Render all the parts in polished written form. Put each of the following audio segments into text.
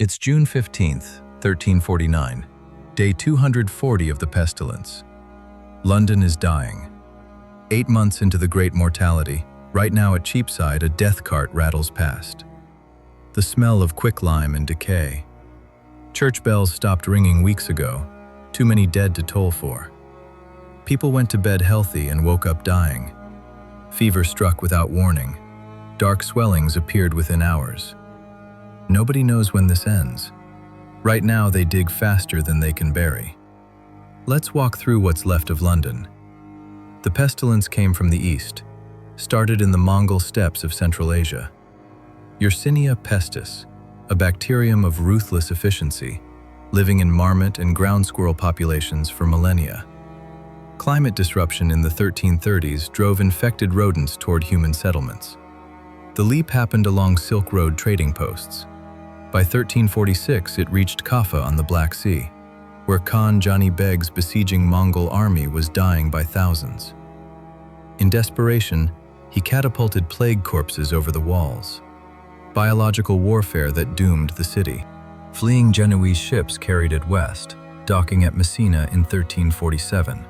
It's June 15th, 1349, day 240 of the pestilence. London is dying. 8 months into the Great Mortality, right now at Cheapside, a death cart rattles past. The smell of quicklime and decay. Church bells stopped ringing weeks ago, too many dead to toll for. People went to bed healthy and woke up dying. Fever struck without warning. Dark swellings appeared within hours. Nobody knows when this ends. Right now they dig faster than they can bury. Let's walk through what's left of London. The pestilence came from the east, started in the Mongol steppes of Central Asia. Yersinia pestis, a bacterium of ruthless efficiency, living in marmot and ground squirrel populations for millennia. Climate disruption in the 1330s drove infected rodents toward human settlements. The leap happened along Silk Road trading posts. By 1346, it reached Kaffa on the Black Sea, where Khan Jani Beg's besieging Mongol army was dying by thousands. In desperation, he catapulted plague corpses over the walls. Biological warfare that doomed the city. Fleeing Genoese ships carried it west, docking at Messina in 1347.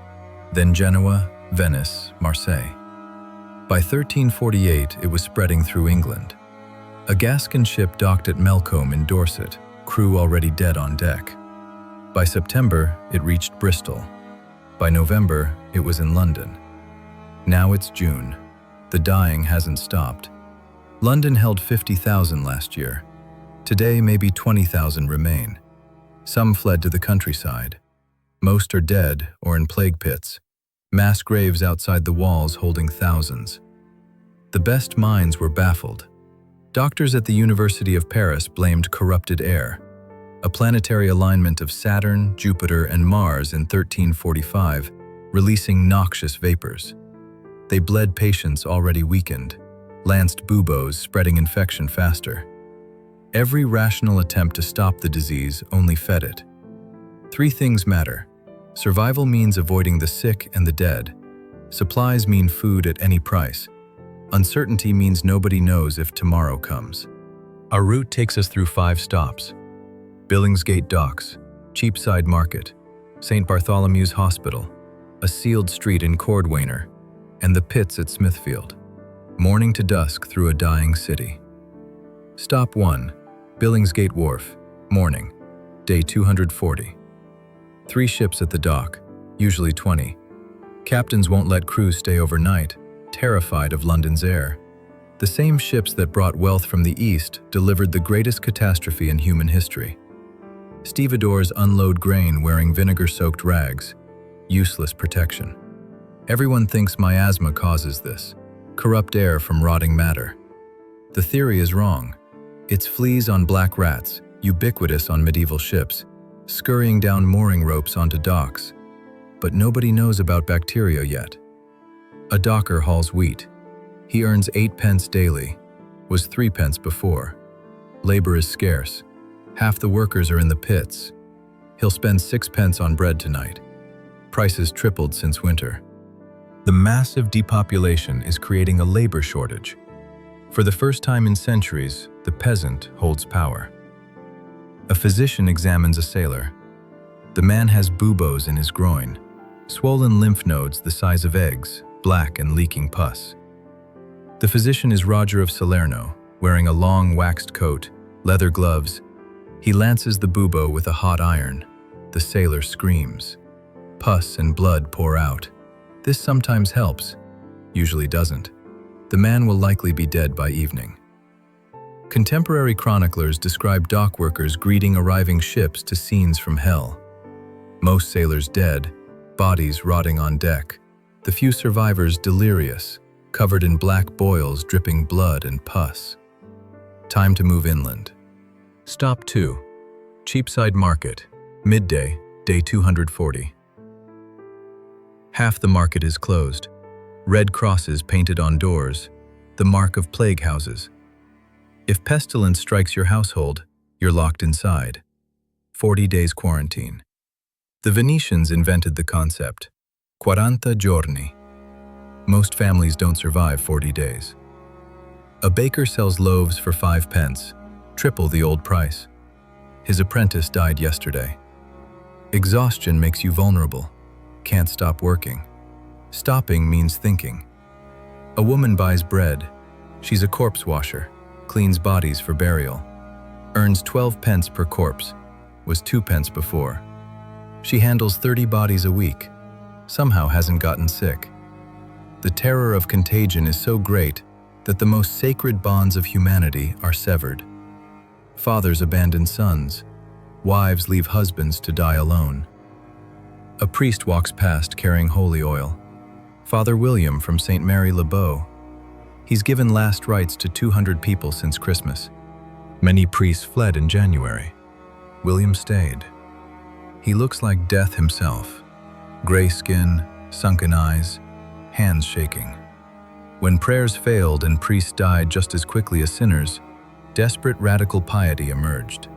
Then Genoa, Venice, Marseille. By 1348, it was spreading through England. A Gascon ship docked at Melcombe in Dorset, crew already dead on deck. By September, it reached Bristol. By November, it was in London. Now it's June. The dying hasn't stopped. London held 50,000 last year. Today, maybe 20,000 remain. Some fled to the countryside. Most are dead or in plague pits. Mass graves outside the walls holding thousands. The best minds were baffled. Doctors at the University of Paris blamed corrupted air, a planetary alignment of Saturn, Jupiter, and Mars in 1345, releasing noxious vapors. They bled patients already weakened, lanced buboes spreading infection faster. Every rational attempt to stop the disease only fed it. 3 things matter. Survival means avoiding the sick and the dead. Supplies mean food at any price. Uncertainty means nobody knows if tomorrow comes. Our route takes us through 5 stops. Billingsgate Docks, Cheapside Market, St. Bartholomew's Hospital, a sealed street in Cordwainer, and the pits at Smithfield. Morning to dusk through a dying city. Stop 1, Billingsgate Wharf, morning, day 240. 3 ships at the dock, usually 20. Captains won't let crews stay overnight, terrified of London's air. The same ships that brought wealth from the east delivered the greatest catastrophe in human history. Stevedores unload grain wearing vinegar-soaked rags. Useless protection. Everyone thinks miasma causes this. Corrupt air from rotting matter. The theory is wrong. It's fleas on black rats, ubiquitous on medieval ships, scurrying down mooring ropes onto docks. But nobody knows about bacteria yet. A docker hauls wheat. He earns 8 pence daily, was 3 pence before. Labor is scarce. Half the workers are in the pits. He'll spend 6 pence on bread tonight. Prices tripled since winter. The massive depopulation is creating a labor shortage. For the first time in centuries, the peasant holds power. A physician examines a sailor. The man has buboes in his groin, swollen lymph nodes the size of eggs, black and leaking pus. The physician is Roger of Salerno, wearing a long waxed coat, leather gloves. He lances the bubo with a hot iron. The sailor screams. Pus and blood pour out. This sometimes helps, usually doesn't. The man will likely be dead by evening. Contemporary chroniclers describe dock workers greeting arriving ships to scenes from hell. Most sailors dead, bodies rotting on deck. The few survivors delirious, covered in black boils dripping blood and pus. Time to move inland. Stop 2, Cheapside Market, midday, day 240. Half the market is closed. Red crosses painted on doors, the mark of plague houses. If pestilence strikes your household, you're locked inside. 40 days quarantine. The Venetians invented the concept. 40 giorni. Most families don't survive 40 days. A baker sells loaves for 5 pence, triple the old price. His apprentice died yesterday. Exhaustion makes you vulnerable. Can't stop working. Stopping means thinking. A woman buys bread. She's a corpse washer, cleans bodies for burial. Earns 12 pence per corpse, was 2 pence before. She handles 30 bodies a week. Somehow hasn't gotten sick. The terror of contagion is so great that the most sacred bonds of humanity are severed. Fathers abandon sons. Wives leave husbands to die alone. A priest walks past carrying holy oil. Father William from St. Mary Le Beau. He's given last rites to 200 people since Christmas. Many priests fled in January. William stayed. He looks like death himself. Gray skin, sunken eyes, hands shaking. When prayers failed and priests died just as quickly as sinners, desperate radical piety emerged.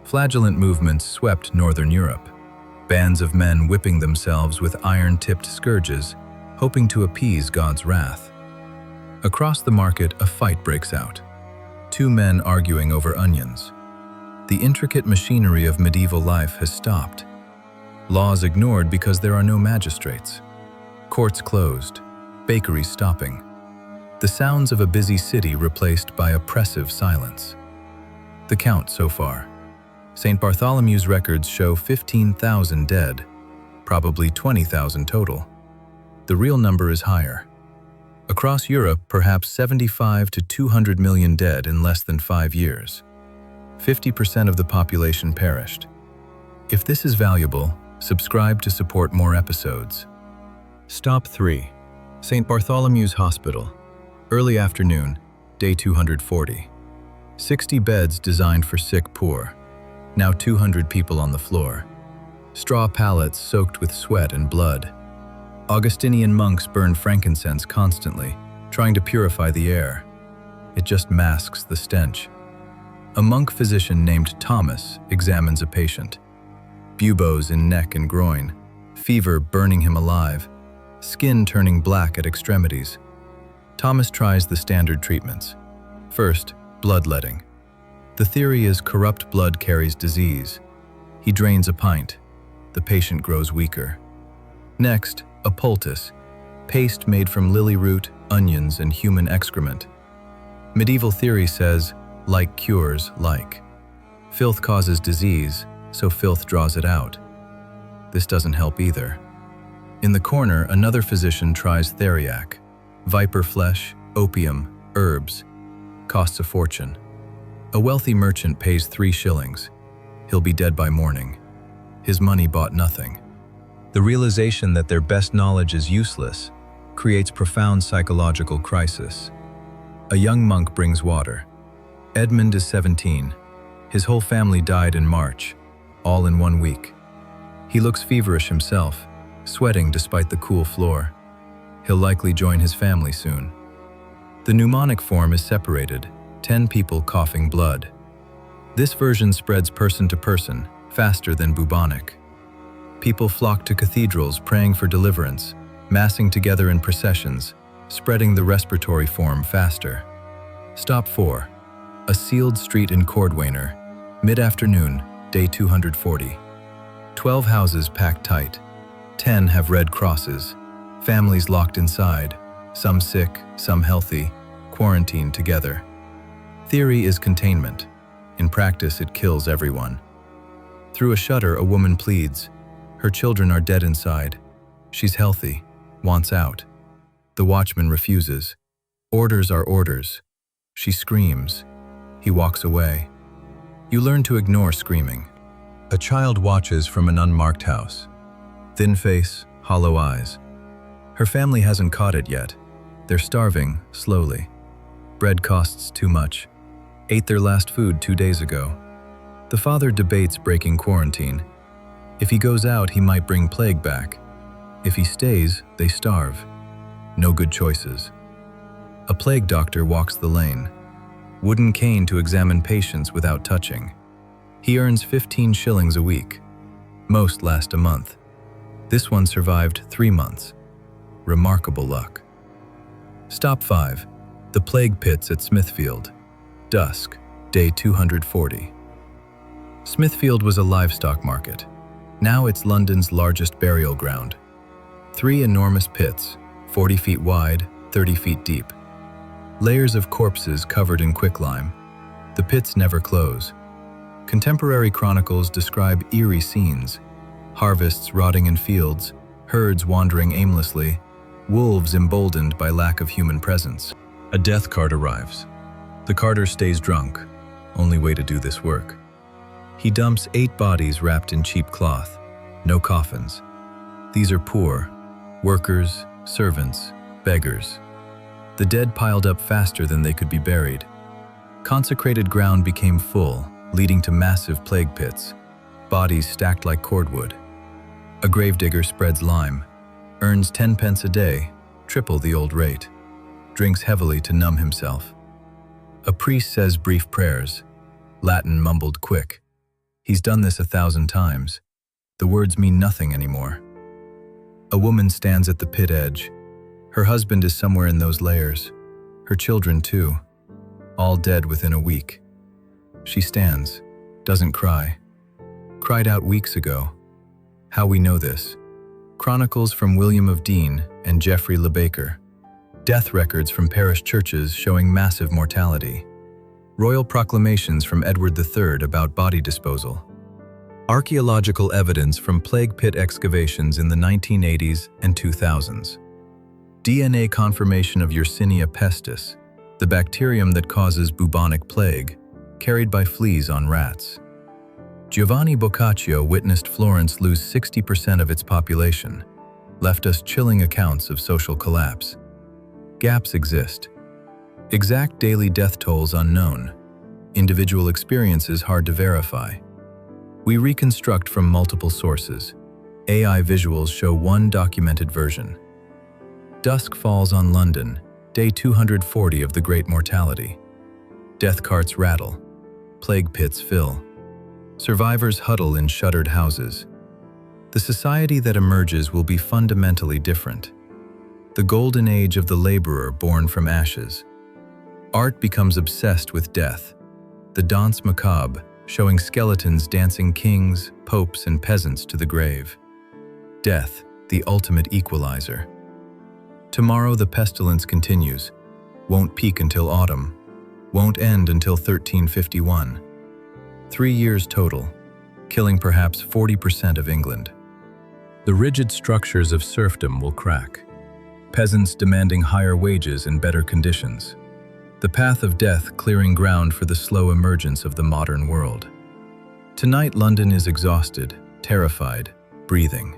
Flagellant movements swept Northern Europe. Bands of men whipping themselves with iron-tipped scourges, hoping to appease God's wrath. Across the market, a fight breaks out. 2 men arguing over onions. The intricate machinery of medieval life has stopped. Laws ignored because there are no magistrates. Courts closed, bakeries stopping. The sounds of a busy city replaced by oppressive silence. The count so far. St. Bartholomew's records show 15,000 dead, probably 20,000 total. The real number is higher. Across Europe, perhaps 75 to 200 million dead in less than 5 years. 50% of the population perished. If this is valuable, subscribe to support more episodes. Stop 3. St. Bartholomew's Hospital. Early afternoon, day 240. 60 beds designed for sick poor. Now 200 people on the floor. Straw pallets soaked with sweat and blood. Augustinian monks burn frankincense constantly, trying to purify the air. It just masks the stench. A monk physician named Thomas examines a patient. Buboes in neck and groin, fever burning him alive, skin turning black at extremities. Thomas tries the standard treatments. First, bloodletting. The theory is corrupt blood carries disease. He drains a pint. The patient grows weaker. Next, a poultice, paste made from lily root, onions, and human excrement. Medieval theory says, like cures like. Filth causes disease, so filth draws it out. This doesn't help either. In the corner, another physician tries theriac, viper flesh, opium, herbs. Costs a fortune. A wealthy merchant pays 3 shillings. He'll be dead by morning. His money bought nothing. The realization that their best knowledge is useless creates profound psychological crisis. A young monk brings water. Edmund is 17. His whole family died in March, all in 1 week. He looks feverish himself, sweating despite the cool floor. He'll likely join his family soon. The pneumonic form is separated, 10 people coughing blood. This version spreads person to person, faster than bubonic. People flock to cathedrals praying for deliverance, massing together in processions, spreading the respiratory form faster. Stop 4. A sealed street in Cordwainer, mid-afternoon, day 240. 12 houses packed tight. 10 have red crosses. Families locked inside, some sick, some healthy, quarantined together. Theory is containment. In practice, it kills everyone. Through a shutter, a woman pleads. Her children are dead inside. She's healthy, wants out. The watchman refuses. Orders are orders. She screams. He walks away. You learn to ignore screaming. A child watches from an unmarked house. Thin face, hollow eyes. Her family hasn't caught it yet. They're starving, slowly. Bread costs too much. Ate their last food 2 days ago. The father debates breaking quarantine. If he goes out, he might bring plague back. If he stays, they starve. No good choices. A plague doctor walks the lane. Wooden cane to examine patients without touching. He earns 15 shillings a week. Most last a month. This one survived 3 months. Remarkable luck. Stop 5. The plague pits at Smithfield. Dusk, day 240. Smithfield was a livestock market. Now it's London's largest burial ground. 3 enormous pits, 40 feet wide, 30 feet deep. Layers of corpses covered in quicklime. The pits never close. Contemporary chronicles describe eerie scenes: harvests rotting in fields, herds wandering aimlessly, wolves emboldened by lack of human presence. A death cart arrives. The carter stays drunk, only way to do this work. He dumps 8 bodies wrapped in cheap cloth, no coffins. These are poor, workers, servants, beggars. The dead piled up faster than they could be buried. Consecrated ground became full, leading to massive plague pits, bodies stacked like cordwood. A gravedigger spreads lime, earns 10 pence a day, triple the old rate, drinks heavily to numb himself. A priest says brief prayers, Latin mumbled quick. He's done this 1,000 times. The words mean nothing anymore. A woman stands at the pit edge. Her husband is somewhere in those layers. Her children too, all dead within a week. She stands, doesn't cry. Cried out weeks ago. How we know this? Chronicles from William of Dean and Geoffrey Le Baker. Death records from parish churches showing massive mortality. Royal proclamations from Edward III about body disposal. Archaeological evidence from plague pit excavations in the 1980s and 2000s. DNA confirmation of Yersinia pestis, the bacterium that causes bubonic plague, carried by fleas on rats. Giovanni Boccaccio witnessed Florence lose 60% of its population, left us chilling accounts of social collapse. Gaps exist. Exact daily death tolls unknown. Individual experiences hard to verify. We reconstruct from multiple sources. AI visuals show one documented version. Dusk falls on London, day 240 of the Great Mortality. Death carts rattle. Plague pits fill. Survivors huddle in shuttered houses. The society that emerges will be fundamentally different. The golden age of the laborer born from ashes. Art becomes obsessed with death. The danse macabre, showing skeletons dancing kings, popes, and peasants to the grave. Death, the ultimate equalizer. Tomorrow the pestilence continues. Won't peak until autumn. Won't end until 1351. 3 years total, killing perhaps 40% of England. The rigid structures of serfdom will crack. Peasants demanding higher wages and better conditions. The path of death clearing ground for the slow emergence of the modern world. Tonight London is exhausted, terrified, breathing.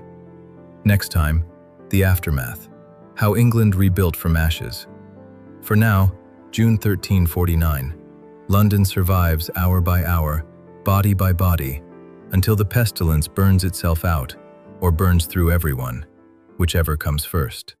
Next time, the aftermath. How England rebuilt from ashes. For now, June 1349, London survives hour by hour, body by body, until the pestilence burns itself out or burns through everyone, whichever comes first.